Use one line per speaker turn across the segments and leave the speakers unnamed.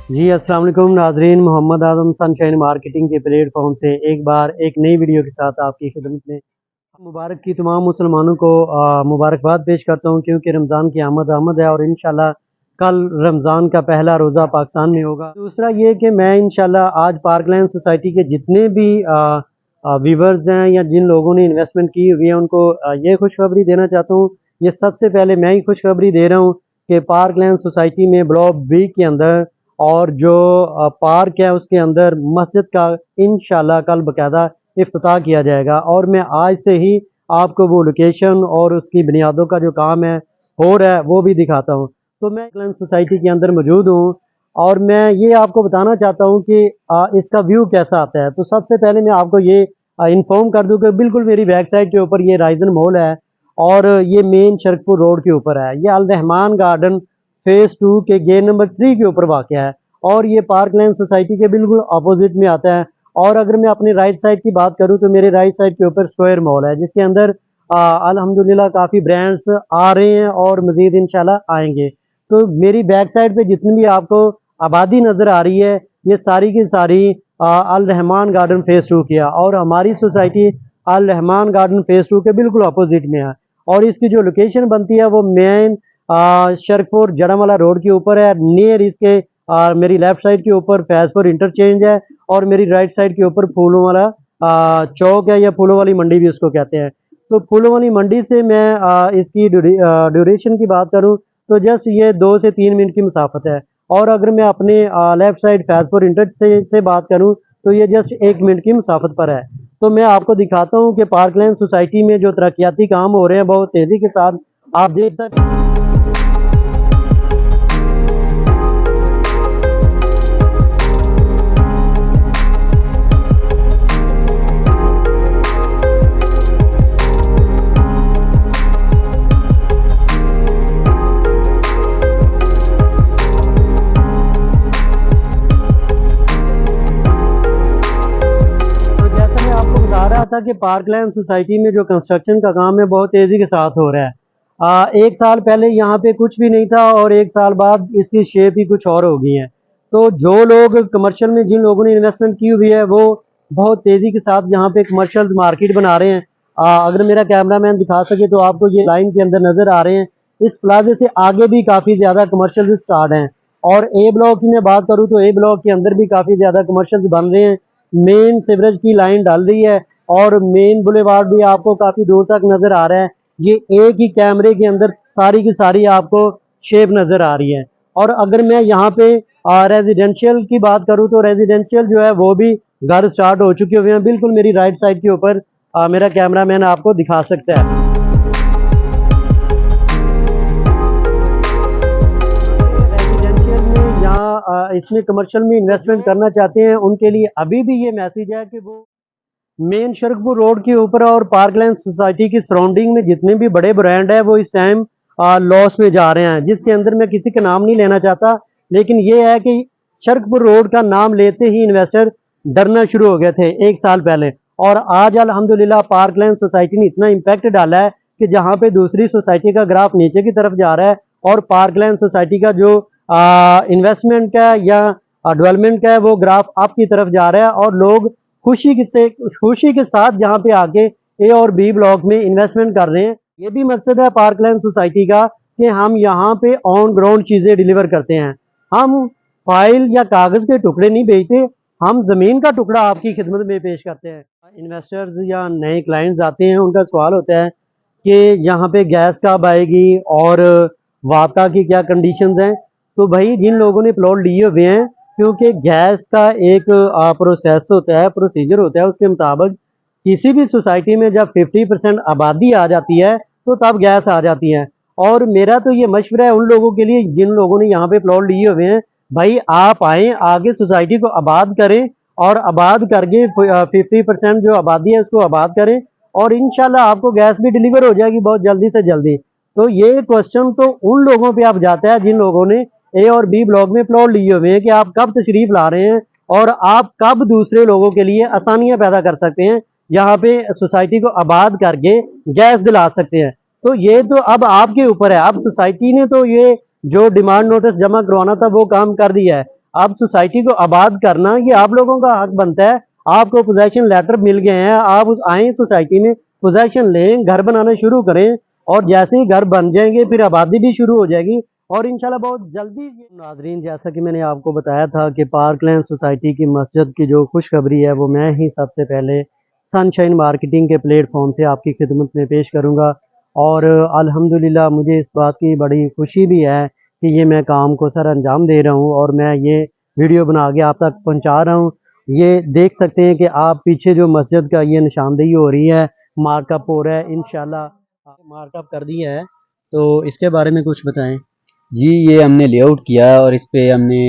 जी अस्सलाम वालेकुम नाजरीन, मोहम्मद आजम सनशाइन मार्केटिंग के प्लेटफॉर्म से एक बार एक नई वीडियो के साथ आपकी खिदमत में मुबारक की तमाम मुसलमानों को मुबारकबाद पेश करता हूं, क्योंकि रमज़ान की आमद है और इंशाल्लाह कल रमज़ान का पहला रोज़ा पाकिस्तान में होगा। दूसरा ये कि मैं इंशाल्लाह आज पार्कलैंड सोसाइटी के जितने भी व्यूवर्स हैं या जिन लोगों ने इन्वेस्टमेंट की हुई है उनको ये खुशखबरी देना चाहता हूँ। ये सबसे पहले मैं ही खुशखबरी दे रहा हूँ कि पार्कलैंड सोसाइटी में ब्लॉक बी के अंदर और जो पार्क है उसके अंदर मस्जिद का इंशाल्लाह कल बाकायदा इफ्तिताह किया जाएगा। और मैं आज से ही आपको वो लोकेशन और उसकी बुनियादों का जो काम है हो रहा है वो भी दिखाता हूँ। तो मैं पार्कलैंड सोसाइटी के अंदर मौजूद हूँ और मैं ये आपको बताना चाहता हूँ कि इसका व्यू कैसा आता है। तो सबसे पहले मैं आपको ये इन्फॉर्म कर दूँ कि बिल्कुल मेरी बैक साइड के ऊपर ये राइजन मॉल है और ये मेन शरकपुर रोड के ऊपर है। ये अल रहमान गार्डन फेज 2 के गेट नंबर 3 के ऊपर वाक़ है और ये पार्कलैंड सोसाइटी के बिल्कुल अपोजिट में आता है। और अगर मैं अपनी राइट साइड की बात करूं तो मेरे राइट साइड के ऊपर स्क्वायर मॉल है, जिसके अंदर अल्हम्दुलिल्लाह काफ़ी ब्रांड्स आ रहे हैं और मज़ीद इंशाल्लाह आएंगे। तो मेरी बैक साइड पे जितनी भी आपको आबादी नज़र आ रही है ये सारी की सारी अल रहमान गार्डन फेज 2 की है और हमारी सोसाइटी अल रहमान गार्डन फेज 2 के बिल्कुल अपोजिट में है। और इसकी जो लोकेशन बनती है वो मेन शरकपुर जड़ावाला रोड के ऊपर है। नियर इसके मेरी लेफ्ट साइड के ऊपर फैजपुर इंटरचेंज है और मेरी राइट साइड के ऊपर फूलों वाला चौक है या फूलों वाली मंडी भी उसको कहते हैं। तो फूलों वाली मंडी से मैं इसकी ड्यूरेशन की बात करूं तो जस्ट ये 2 से 3 मिनट की मुसाफत है। और अगर मैं अपने लेफ्ट साइड फैजपुर इंटरचेंज से बात करूं तो ये जस्ट 1 मिनट की मुसाफत पर है। तो मैं आपको दिखाता हूँ कि पार्कलैंड सोसाइटी में जो तरक्याती काम हो रहे हैं बहुत तेज़ी के साथ आप देख सकते हैं। था कि पार्कलैंड सोसाइटी में जो कंस्ट्रक्शन का काम है बहुत तेज़ी के साथ हो रहा है। 1 साल पहले यहाँ पे कुछ भी नहीं था और 1 साल बाद इसकी शेप ही कुछ और हो गई है। तो जो लोग कमर्शियल में जिन लोगों ने इन्वेस्टमेंट की हुई है वो बहुत तेज़ी के साथ यहाँ पे कमर्शियल मार्केट बना रहे हैं। अगर मेरा कैमरामैन दिखा सके तो आपको ये लाइन के अंदर नज़र आ रहे हैं। इस प्लाजे से आगे भी काफ़ी ज़्यादा कमर्शियल स्टार्ट हैं और ए ब्लॉक की मैं बात करूँ तो ए ब्लॉक के अंदर भी काफ़ी ज़्यादा कमर्शियल बन रहे हैं। मेन सीवरेज की लाइन डाल रही है और मेन बुलेवार्ड भी आपको काफ़ी दूर तक नज़र आ रहा है। ये एक ही कैमरे के अंदर सारी की सारी आपको शेप नज़र आ रही है। और अगर मैं यहाँ पे रेजिडेंशियल की बात करूँ तो रेजिडेंशियल जो है वो भी घर स्टार्ट हो चुके हुए हैं। बिल्कुल मेरी राइट साइड के ऊपर मेरा कैमरामैन आपको दिखा सकता है। रेजिडेंशियल में यहाँ इसमें कमर्शियल में इन्वेस्टमेंट करना चाहते हैं उनके लिए अभी भी ये मैसेज है कि वो मेन शरकपुर रोड के ऊपर और पार्कलैंड सोसाइटी की सराउंडिंग में जितने भी बड़े ब्रांड है वो इस टाइम लॉस में जा रहे हैं, जिसके अंदर मैं किसी का नाम नहीं लेना चाहता। लेकिन ये है कि शरकपुर रोड का नाम लेते ही इन्वेस्टर डरना शुरू हो गए थे 1 साल पहले और आज अल्हम्दुलिल्लाह पार्कलैंड सोसाइटी ने इतना इम्पैक्ट डाला है कि जहाँ पे दूसरी सोसाइटी का ग्राफ नीचे की तरफ जा रहा है और पार्कलैंड सोसाइटी का जो इन्वेस्टमेंट का या डेवलपमेंट का है वो ग्राफ अप की तरफ जा रहा है और लोग खुशी के साथ यहाँ पे आके ए और बी ब्लॉक में इन्वेस्टमेंट कर रहे हैं। ये भी मकसद है पार्कलैंड सोसाइटी का कि हम यहाँ पे ऑन ग्राउंड चीज़ें डिलीवर करते हैं। हम फाइल या कागज़ के टुकड़े नहीं बेचते, हम ज़मीन का टुकड़ा आपकी खिदमत में पेश करते हैं। इन्वेस्टर्स या नए क्लाइंट्स आते हैं उनका सवाल होता है कि यहाँ पे गैस कब आएगी और वापका की क्या कंडीशंस हैं। तो भाई जिन लोगों ने प्लॉट लिए हुए हैं, क्योंकि गैस का एक प्रोसेस होता है, प्रोसीजर होता है, उसके मुताबिक किसी भी सोसाइटी में जब 50% आबादी आ जाती है तो तब गैस आ जाती है। और मेरा तो ये मशवरा है उन लोगों के लिए जिन लोगों ने यहाँ पे प्लॉट लिए हुए हैं, भाई आप आए आगे सोसाइटी को आबाद करें और आबाद करके 50% जो आबादी है उसको आबाद करें और इंशाल्लाह आपको गैस भी डिलीवर हो जाएगी बहुत जल्दी से जल्दी। तो ये क्वेश्चन तो उन लोगों पे आप जाता है जिन लोगों ने ए और बी ब्लॉक में प्लॉट लिए हुए हैं कि आप कब तशरीफ ला रहे हैं और आप कब दूसरे लोगों के लिए आसानियां पैदा कर सकते हैं, यहाँ पे सोसाइटी को आबाद करके गैस दिला सकते हैं। तो ये तो अब आपके ऊपर है। अब सोसाइटी ने तो ये जो डिमांड नोटिस जमा करवाना था वो काम कर दिया है। अब सोसाइटी को आबाद करना ये आप लोगों का हक बनता है। आपको पोजेशन लेटर मिल गए हैं, आप आए सोसाइटी में, पोजेशन लें, घर बनाना शुरू करें, और जैसे ही घर बन जाएंगे फिर आबादी भी शुरू हो जाएगी और इंशाल्लाह बहुत जल्दी। नाजरीन, जैसा कि मैंने आपको बताया था कि पार्क लैंड सोसाइटी की मस्जिद की जो खुशखबरी है वो मैं ही सबसे पहले सनशाइन मार्केटिंग के प्लेटफॉर्म से आपकी खिदमत में पेश करूंगा। और अल्हम्दुलिल्लाह मुझे इस बात की बड़ी खुशी भी है कि ये मैं काम को सर अंजाम दे रहा हूँ और मैं ये वीडियो बना के आप तक पहुँचा रहा हूँ। ये देख सकते हैं कि आप पीछे जो मस्जिद का ये निशानदेही हो रही है, मार्कअप हो रहा है, इंशाल्लाह मार्कअप कर दिया है, तो इसके बारे में कुछ बताएं।
जी, ये हमने लेआउट किया है और इस पे हमने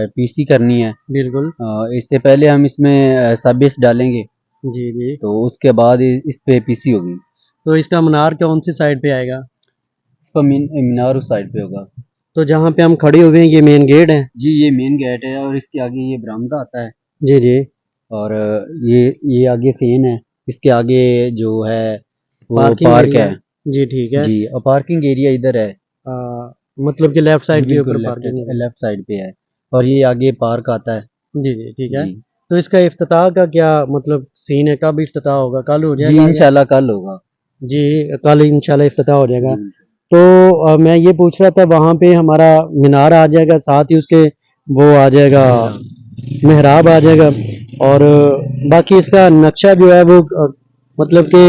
पीसी करनी है।
बिल्कुल।
इससे पहले हम इसमें सबेस डालेंगे,
जी जी।
तो उसके बाद इस पे पीसी होगी।
तो इसका मीनार कौन सी साइड पे आएगा?
इसका मीनार उस साइड पे होगा।
तो जहाँ पे हम खड़े हुए हैं ये मेन गेट है?
जी, ये मेन गेट है और इसके आगे ये बरामदा आता है।
जी जी।
और ये आगे सीन है, इसके आगे जो है वो
पार्किंग
पार्क
एरिया
है।
जी ठीक है।
जी, और पार्किंग एरिया इधर है।
मतलब कि लेफ्ट साइड के
बिल्कुल
ऊपर पार्किंग है।
लेफ्ट साइड पे है और ये आगे पार्क आता है।
जी जी ठीक है।
जी
तो इसका इफ्तिताह का क्या मतलब सीन है, कब इफ्तिताह होगा? कल हो
जी,
जाएगा?
इंशाल्लाह कल होगा।
जी कल इंशाल्लाह इफ्तिताह हो जाएगा।
जी
तो मैं ये पूछ रहा था, वहाँ पे हमारा मीनार आ जाएगा, साथ ही उसके वो आ जाएगा, मेहराब आ जाएगा, और बाकी इसका नक्शा जो है वो मतलब कि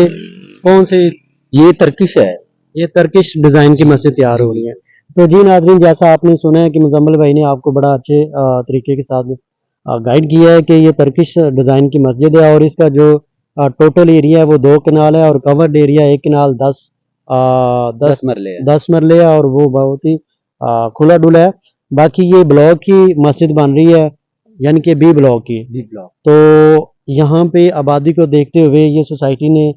कौन सी,
ये तर्किश है।
ये तर्किश डिज़ाइन की मस्जिद तैयार हो रही है। तो जी नाज़रीन, जैसा आपने सुना है कि मुजम्मिल भाई ने आपको बड़ा अच्छे तरीके के साथ गाइड किया है कि ये तर्किश डिज़ाइन की मस्जिद है और इसका जो टोटल एरिया है वो 2 कनाल है और कवर्ड एरिया 1 कनाल
10 मरले है।
10 मरले है और वो बहुत ही खुला डुला है। बाकी ये ब्लॉक की मस्जिद बन रही है, यानी कि बी ब्लॉक की।
B block.
तो यहाँ पे आबादी को देखते हुए ये सोसाइटी ने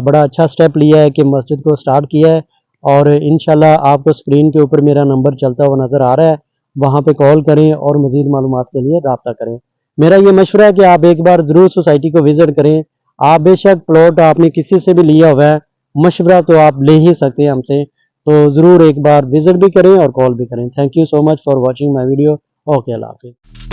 बड़ा अच्छा स्टेप लिया है कि मस्जिद को स्टार्ट किया है, और इंशाल्लाह आपको स्क्रीन के ऊपर मेरा नंबर चलता हुआ नज़र आ रहा है, वहाँ पे कॉल करें और मज़ीद मालूमात के लिए रब्ता करें। मेरा ये मशवरा है कि आप एक बार ज़रूर सोसाइटी को विज़िट करें। आप बेशक प्लॉट आपने किसी से भी लिया हुआ है, मशवरा तो आप ले ही सकते हैं हमसे, तो ज़रूर एक बार विज़िट भी करें और कॉल भी करें। Thank you so much for watching my video. Okay, अल्लाह हाफिज़।